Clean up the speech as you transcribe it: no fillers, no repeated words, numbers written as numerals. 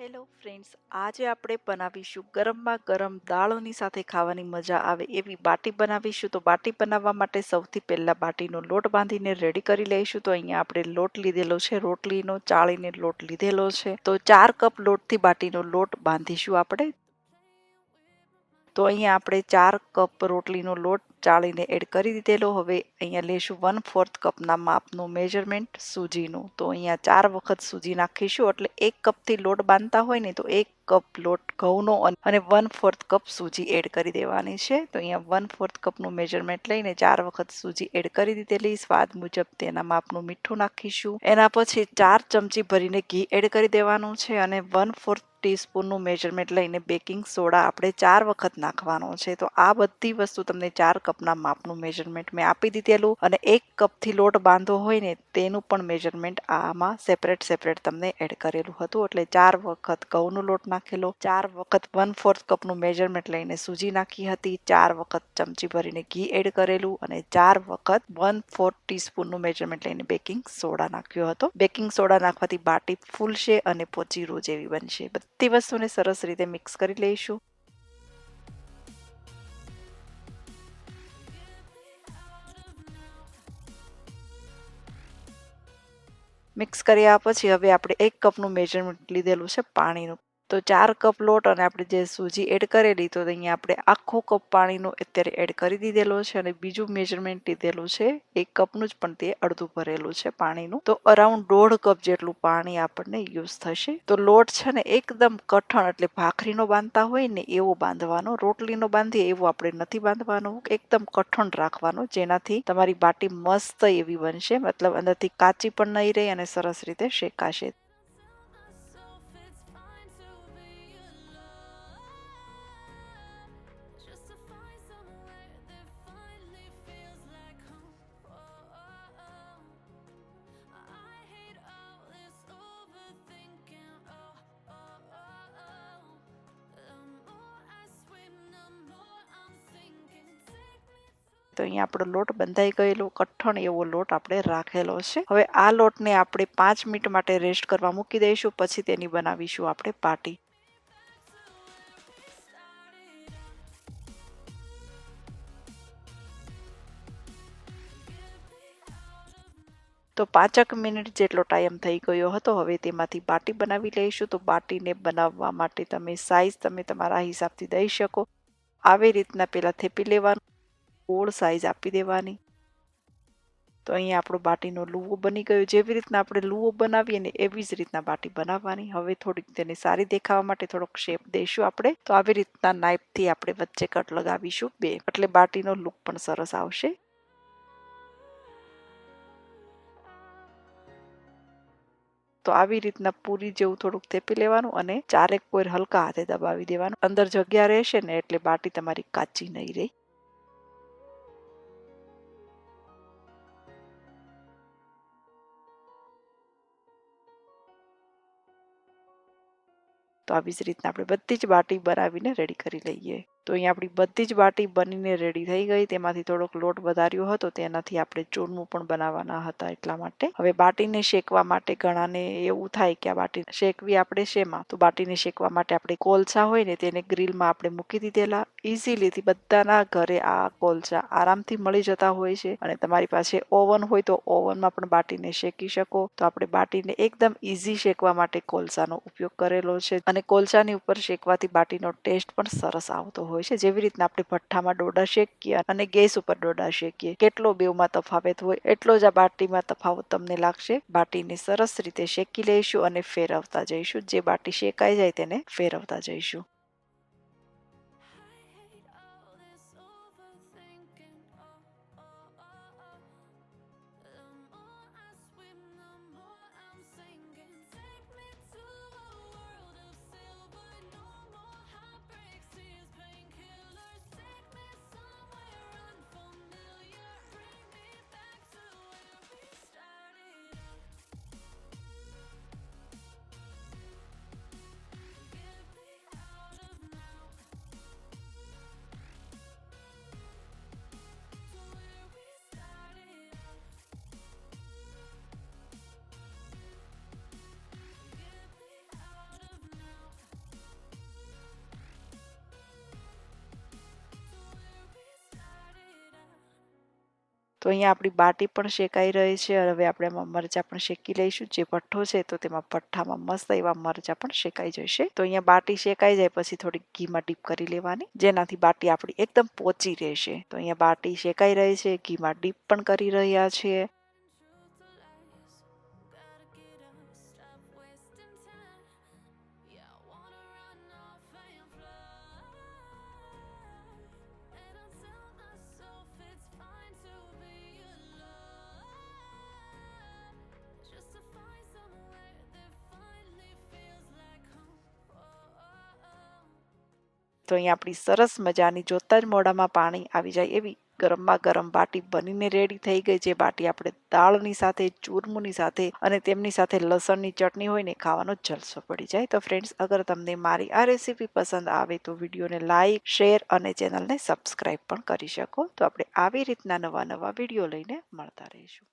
Hello friends, આજે આપણે બનાવીશું ગરમમાં ગરમ દાળોની સાથે ખાવાની મજા આવે એવી બાટી બનાવીશું. તો બાટી બનાવવા માટે સૌથી પહેલા બાટીનો લોટ બાંધીને રેડી કરી લઈશું. તો અહીંયા આપણે લોટ લીધેલો છે, રોટલીનો ચાળીને લોટ લીધેલો છે. તો 4 કપ લોટથી બાટીનો લોટ બાંધીશું આપણે. તો અહીંયા આપણે 4 કપ રોટલીનો લોટ ચાળીને એડ કરી દીધેલો. હવે અહીંયા લેશું 1/4 કપના માપનું મેજરમેન્ટ સૂજીનું. તો અહીંયા 4 વખત સૂજી નાખીશું. એટલે 1 કપથી લોટ બાંધતા હોય ને તો 1 કપ લોટ ઘઉંનો અને 1/4 કપ સૂજી એડ કરી દેવાની છે. તો અહીંયા 1/4 કપનું મેજરમેન્ટ લઈને 4 વખત સૂજી એડ કરી દીધેલી. સ્વાદ મુજબ તેના માપનું મીઠું નાખીશું. એના પછી 4 ચમચી ભરીને ઘી એડ કરી દેવાનું છે અને 1/4 ટીસ્પૂનનું મેજરમેન્ટ લઈને બેકિંગ સોડા આપણે 4 વખત નાખવાનો છે. તો આ બધી વસ્તુ તમને 4 કપના માપનું મેજરમેન્ટ મેં આપી દીધેલું અને 1 કપથી લોટ બાંધો હોય ને તેનું પણ મેજરમેન્ટ આમાં સેપરેટ તમને એડ કરેલું હતું. એટલે 4 વખત ઘઉંનો લોટ નાખેલો, 4 વખત 1/4 કપનું મેજરમેન્ટ લઈને સૂજી નાખી હતી, 4 વખત ચમચી ભરીને ઘી એડ કરેલું અને 4 વખત 1/4 ટીસ્પૂનનું મેજરમેન્ટ લઈને બેકિંગ સોડા નાખ્યો હતો. બેકિંગ સોડા નાખવાથી બાટી ફૂલશે અને પોચી રૂ જેવી બનશે. બધી વસ્તુને સરસ રીતે મિક્સ કરી લઈશું. મિક્સ કર્યા પછી હવે આપણે 1 કપનું મેજરમેન્ટ લીધેલું છે પાણીનું. તો 4 કપ લોટ અને આપણે જે સૂજી એડ કરેલી તો અહીંયા આપણે આખો કપ પાણીનો અત્યારે એડ કરી દીધેલો છે અને બીજું મેજરમેન્ટ લીધેલું છે 1 કપનું જ, પણ તે અડધું ભરેલું છે પાણીનું. તો અરાઉન્ડ 1.5 કપ જેટલું પાણી આપણને યુઝ થશે. તો લોટ છે ને એકદમ કઠણ, એટલે ભાખરીનો બાંધતા હોય ને એવો બાંધવાનો. રોટલીનો બાંધીએ એવો આપણે નથી બાંધવાનો, એકદમ કઠણ રાખવાનો, જેનાથી તમારી બાટી મસ્ત એવી બનશે. મતલબ અંદરથી કાચી પણ નહીં રહે અને સરસ રીતે શેકાશે. તો અહીંયા આપણો લોટ બંધાઈ ગયેલો કઠણ એવો લોટ આપણે રાખેલો છે. હવે આ લોટને આપણે 5 મિનિટ માટે રેસ્ટ કરવા મૂકી દઈશું. પછી તેની બનાવીશું આપણે બાટી. તો 5 મિનિટ જેટલો ટાઈમ થઈ ગયો હતો. હવે તેમાંથી બાટી બનાવી લઈશું. તો બાટીને બનાવવા માટે તમે તમારા હિસાબથી દઈ શકો. આવી રીતના પહેલા થેપી લેવાનું, ગોળ સાઈઝ આપી દેવાની. તો અહીંયા આપણો બાટીનો લુવો બની ગયો. જેવી રીતના આપણે લુવો બનાવીએ ને એવી જ રીતના બાટી બનાવવાની. હવે થોડીક તેને સારી દેખાવા માટે થોડોક શેપ દઈશું આપણે. તો આવી રીતના નાઈફથી આપણે વચ્ચે કટ લગાવીશું બે, એટલે બાટીનો લુક પણ સરસ આવશે. તો આવી રીતના પૂરી જેવું થોડુંક થેપી લેવાનું અને ચારેક કોર હલકા હાથે દબાવી દેવાનું. અંદર જગ્યા રહેશે ને એટલે બાટી તમારી કાચી નહીં રહે. તો આવી જ રીતના આપણે બધી જ બાટી બનાવીને રેડી કરી લઈએ. તો અહીંયા આપણી બધી જ બાટી બનીને રેડી થઈ ગઈ. તેમાંથી થોડોક લોટ વધાર્યો હતો, તેનાથી આપણે ચૂરમું પણ બનાવવાના હતા એટલા માટે. હવે બાટીને શેકવા માટે ઘણાને એવું થાય કે આ બાટી શેકવી આપણે શેમાં, તો બાટીને શેકવા માટે આપણે કોલસા હોય ને તેને ગ્રીલમાં આપણે મૂકી દીધેલા. ઇઝીલીથી બધાના ઘરે આ કોલસા આરામથી મળી જતા હોય છે અને તમારી પાસે ઓવન હોય તો ઓવનમાં પણ બાટીને શેકી શકો. તો આપણે બાટીને એકદમ ઇઝી શેકવા માટે કોલસાનો ઉપયોગ કરેલો છે અને કોલસાની ઉપર શેકવાથી બાટીનો ટેસ્ટ પણ સરસ આવતો હોય છે. જેવી રીતના આપણે ભઠ્ઠામાં ડોડા શેકીએ અને ગેસ ઉપર ડોડા શેકીએ, કેટલો બેવમાં તફાવત હોય એટલો જ આ બાટીમાં તફાવત તમને લાગશે. બાટીને સરસ રીતે શેકી લઈશું અને ફેરવતા જઈશું. જે બાટી શેકાઈ જાય તેને ફેરવતા જઈશું. તો અહીંયા આપણી બાટી પણ શેકાઈ રહી છે. હવે આપણે આમાં મરચાં પણ શેકી લઈશું. જે ભઠ્ઠો છે તો તેમાં ભઠ્ઠામાં મસ્ત એવા મરચાં પણ શેકાઈ જશે. તો અહીંયા બાટી શેકાઈ જાય પછી થોડીક ઘીમાં ડીપ કરી લેવાની, જેનાથી બાટી આપણી એકદમ પોચી રહેશે. તો અહીંયા બાટી શેકાઈ રહી છે, ઘીમાં ડીપ પણ કરી રહ્યા છીએ. તો અહીંયા આપણી સરસ મજાની જોતા જ મોઢામાં પાણી આવી જાય એવી ગરમમાં ગરમ બાટી બનીને રેડી થઈ ગઈ. જે બાટી આપણે દાળની સાથે, ચૂરમુની સાથે અને તેમની સાથે લસણની ચટણી હોય ને ખાવાનો જલસો પડી જાય. તો ફ્રેન્ડ્સ, અગર તમને મારી આ રેસીપી પસંદ આવે તો વિડીયોને લાઈક, શેર અને ચેનલને સબસ્ક્રાઈબ પણ કરી શકો. તો આપણે આવી રીતના નવા નવા વિડીયો લઈને મળતા રહીશું.